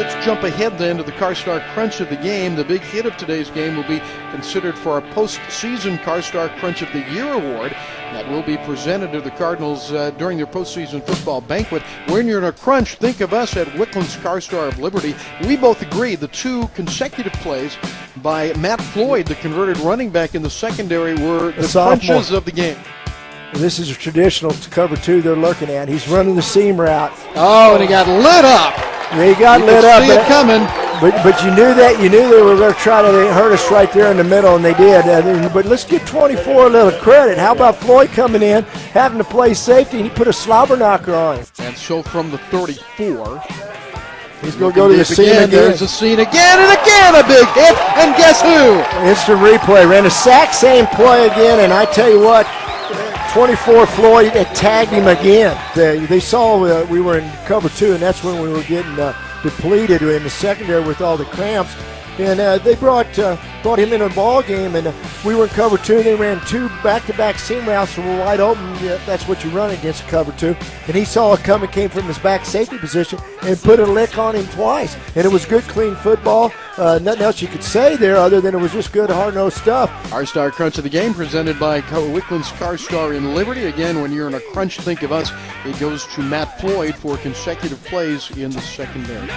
Let's jump ahead then to the CarStar Crunch of the game. The big hit of today's game will be considered for our postseason CarStar Crunch of the Year award. That will be presented to the Cardinals during their postseason football banquet. When you're in a crunch, think of us at Wickland's CarStar of Liberty. We both agree the two consecutive plays by Matt Floyd, the converted running back in the secondary, were the crunches of the game. This is a traditional cover two they're looking at. He's running the seam route. Oh, and he got lit up. Yeah, he got lit up. See it coming. But you knew that. You knew they were going to try to hurt us right there in the middle, and they did. But let's give 24 a little credit. How about Floyd coming in, having to play safety, and he put a slobber knocker on him. And so from the 34. He's going to go to the scene again. There's a scene again, and again a big hit. And guess who? Instant replay. Ran a sack, same play again, and I tell you what, 24 Floyd tagged him again. They saw we were in cover two, and that's when we were getting depleted in the secondary with all the cramps. And they brought him in a ball game, and we were in cover two. They ran two back-to-back seam routes that were wide open. Yeah, that's what you run against cover two. And he saw it coming, came from his back safety position, and put a lick on him twice. And it was good, clean football. Nothing else you could say there other than it was just good, hard-nosed stuff. CarStar Crunch of the game presented by Wickland's CarStar in Liberty. Again, when you're in a crunch, think of us. It goes to Matt Floyd for consecutive plays in the secondary.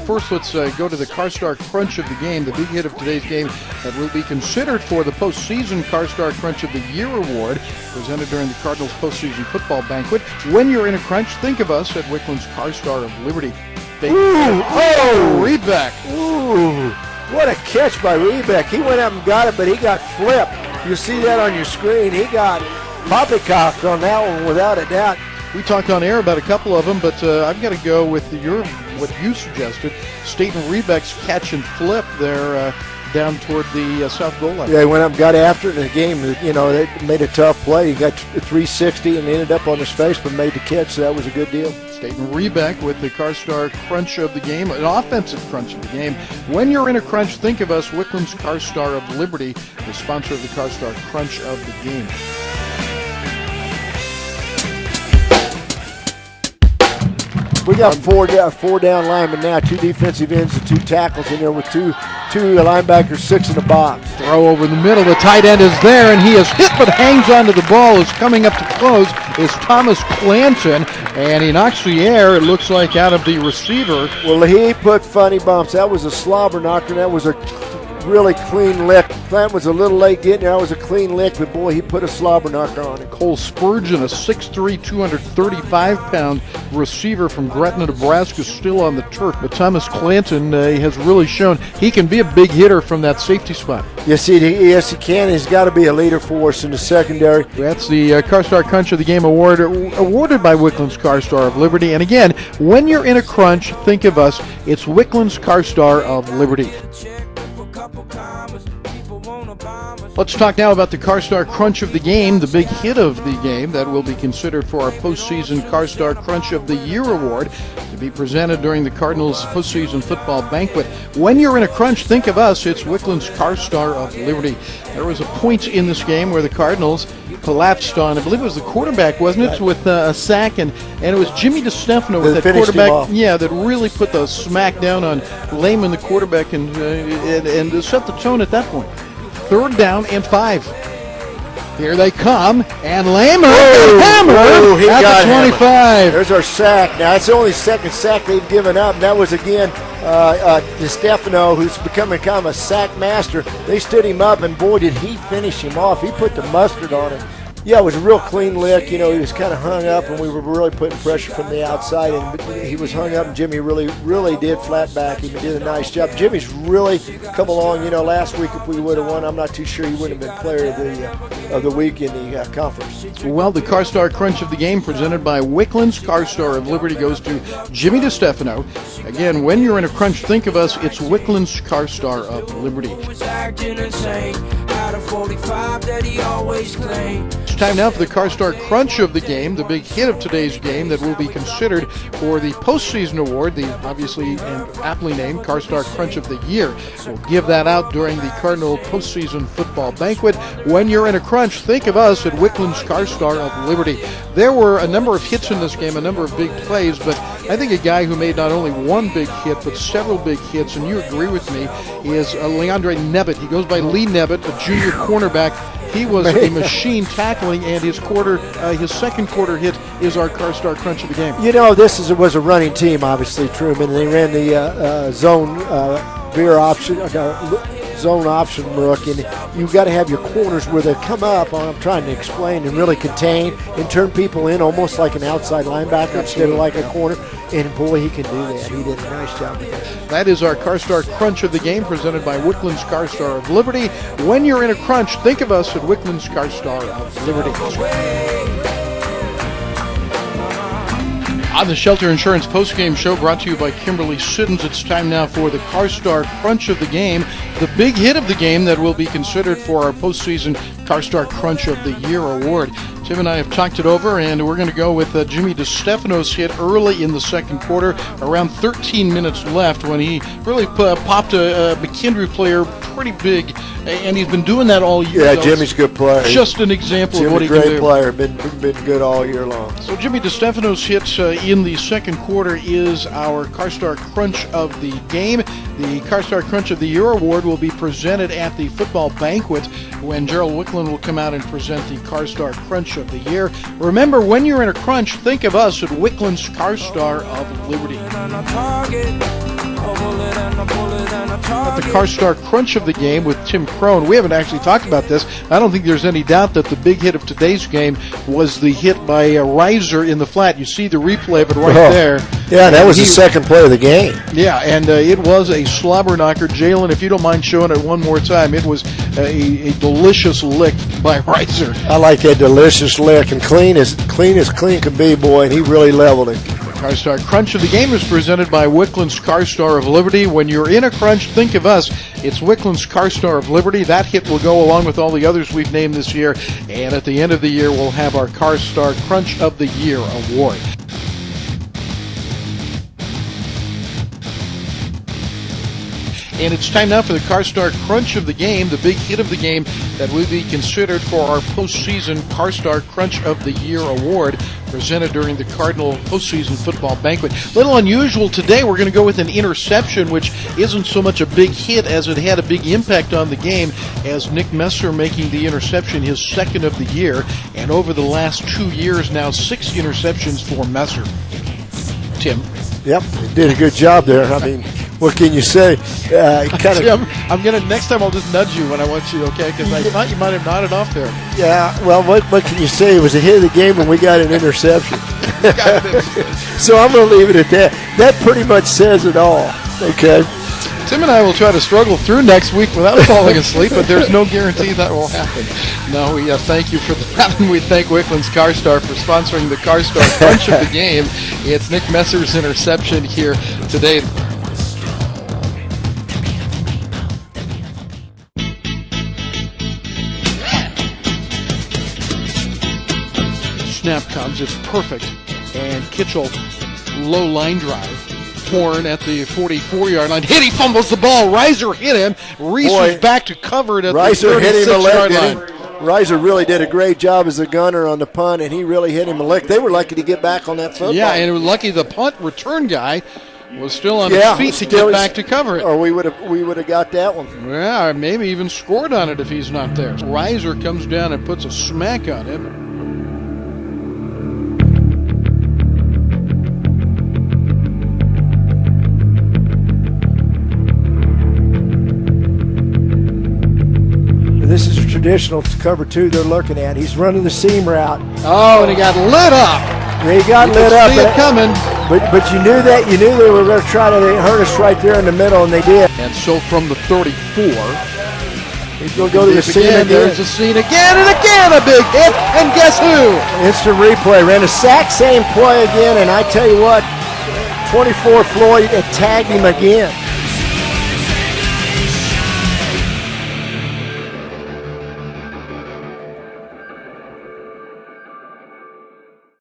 First, let's go to the CarStar Crunch of the game, the big hit of today's game that will be considered for the postseason CarStar Crunch of the Year award, presented during the Cardinals postseason football banquet. When you're in a crunch, think of us at Wickland's CarStar of Liberty. Reedbeck. Ooh, what a catch by Reedbeck. He went up and got it, but he got flipped. You see that on your screen. He got poppycocked on that one without a doubt. We talked on air about a couple of them, but I've got to go with what you suggested, Staten Reedbeck's catch and flip there down toward the south goal line. Yeah, he went up and got after it in the game. You know, they made a tough play. He got 360 and ended up on his face, but made the catch, so that was a good deal. Staten Reedbeck with the CarStar Crunch of the game, an offensive crunch of the game. When you're in a crunch, think of us, Wickland's CarStar of Liberty, the sponsor of the CarStar Crunch of the game. We got four down linemen now, two defensive ends and two tackles in there with two linebackers, six in the box. Throw over the middle. The tight end is there, and he is hit but hangs onto the ball. Is coming up to close is Thomas Clanton, and he knocks the air, it looks like, out of the receiver. Well, he put funny bumps. That was a slobber knocker. That was a really clean lick. Plant was a little late getting there. That was a clean lick, but boy, he put a slobber knocker on it. Cole Spurgeon, a 6'3", 235-pound receiver from Gretna, Nebraska, still on the turf. But Thomas Clanton has really shown he can be a big hitter from that safety spot. Yes, he can. He's got to be a leader for us in the secondary. That's the CarStar Crunch of the Game award, awarded by Wickland's CarStar of Liberty. And again, when you're in a crunch, think of us. It's Wickland's CarStar of Liberty. Let's talk now about the CarStar Crunch of the game, the big hit of the game that will be considered for our postseason CarStar Crunch of the Year award to be presented during the Cardinals postseason football banquet. When you're in a crunch, think of us. It's Wickland's CarStar of Liberty. There was a point in this game where the Cardinals collapsed on, I believe it was the quarterback, wasn't it, with a sack, and it was Jimmy DeStefano with that quarterback, that really put the smack down on Lehman, the quarterback, and set the tone at that point. 3rd down and 5. Here they come, and Lehman hammered at the 25. Hammered. There's our sack. Now, that's the only second sack they've given up, and that was, again, DeStefano, who's becoming kind of a sack master. They stood him up, and boy, did he finish him off. He put the mustard on him. Yeah, it was a real clean lick. You know, he was kind of hung up, and we were really putting pressure from the outside, and he was hung up, and Jimmy really did flat back him and did a nice job. Jimmy's really come along. You know, last week if we would have won, I'm not too sure he would have been player of the week in the conference. Well, the CarStar Crunch of the game presented by Wickland's CarStar of Liberty goes to Jimmy DeStefano. Again, when you're in a crunch, think of us. It's Wickland's CarStar of Liberty. got a 45 that he always claimed. It's time now for the CarStar Crunch of the game, the big hit of today's game that will be considered for the postseason award, the obviously and aptly named CarStar Crunch of the Year. We'll give that out during the Cardinal postseason football banquet. When you're in a crunch, think of us at Wickland's CarStar of Liberty. There were a number of hits in this game, a number of big plays, but I think a guy who made not only one big hit, but several big hits, and you agree with me, is Leandre Nebbit. He goes by Lee Nebbit, a junior cornerback. He was a machine tackling, and his second quarter hit is our CarStar Crunch of the game. You know, was a running team, obviously, Truman. They ran the zone veer option, zone option look, and you've got to have your corners where they come up, I'm trying to explain, and really contain and turn people in almost like an outside linebacker instead of like a corner. And boy, he can do that. He did a nice job with that. That is our CarStar Crunch of the game, presented by Wickland's CarStar of Liberty. When you're in a crunch, think of us at Wickland's CarStar of Liberty. On the Shelter Insurance postgame show, brought to you by Kimberly Siddons, it's time now for the CarStar Crunch of the game, the big hit of the game that will be considered for our postseason CarStar Crunch of the Year award. Tim and I have talked it over, and we're going to go with Jimmy DeStefano's hit early in the second quarter, around 13 minutes left, when he really popped a McKendree player pretty big, and he's been doing that all year. Yeah, Jimmy's a good player. Just an example of what he can do. Great player, been good all year long. So Jimmy DeStefano's hit in the second quarter is our CarStar Crunch of the game. The CarStar Crunch of the Year award will be presented at the football banquet when Gerald Wickland will come out and present the CarStar Crunch of the Year. Remember, when you're in a crunch, think of us at Wickland's CarStar of Liberty. At the CarStar Crunch of the game with Tim Crone, we haven't actually talked about this. I don't think there's any doubt that the big hit of today's game was the hit by Reiser in the flat. You see the replay of it right there. Yeah, that was the second play of the game. Yeah, and it was a slobber knocker. Jalen, if you don't mind showing it one more time, it was a delicious lick by Reiser. I like that delicious lick, and clean as clean can be, boy, and he really leveled it. CarStar Crunch of the game is presented by Wickland's CarStar of Liberty. When you're in a crunch, think of us. It's Wickland's CarStar of Liberty. That hit will go along with all the others we've named this year. And at the end of the year, we'll have our CarStar Crunch of the Year award. And it's time now for the CarStar Crunch of the game, the big hit of the game that will be considered for our postseason CarStar Crunch of the Year award, presented during the Cardinal postseason football banquet. A little unusual today, we're going to go with an interception, which isn't so much a big hit as it had a big impact on the game, as Nick Messer making the interception his second of the year, and over the last 2 years now, 6 interceptions for Messer. Tim? Yep, he did a good job there. I mean, what can you say? Tim, next time I'll just nudge you when I want you, okay? Because I thought you might have nodded off there. Yeah, well, what can you say? It was a hit of the game when we got an interception. So I'm going to leave it at that. That pretty much says it all, okay? Tim and I will try to struggle through next week without falling asleep, but there's no guarantee that will happen. No, we thank you for that, and we thank Wickland's CarStar for sponsoring the CarStar Crunch of the game. It's Nick Messer's interception here today. Snap comes, it's perfect, and Kitchell, low line drive. Horn at the 44-yard line. He fumbles the ball. Reiser hit him. Reese was back to cover it at the 36-yard line. Reiser really did a great job as a gunner on the punt, and he really hit him a lick. They were lucky to get back on that football. Yeah, and it was lucky the punt return guy was still on his feet to get back to cover it. Or we would have got that one. Yeah, maybe even scored on it if he's not there. Reiser comes down and puts a smack on him. This is a traditional cover 2 they're looking at. He's running the seam route. Oh, and he got lit up. Yeah, he got lit up. See it coming. But you knew that. You knew they were going to try to hurt us right there in the middle, and they did. And so from the 34, he's going to go to the seam again. There's the scene again, and again a big hit. And guess who? Instant replay. Ran a sack, same play again, and I tell you what, 24 Floyd tagged him again.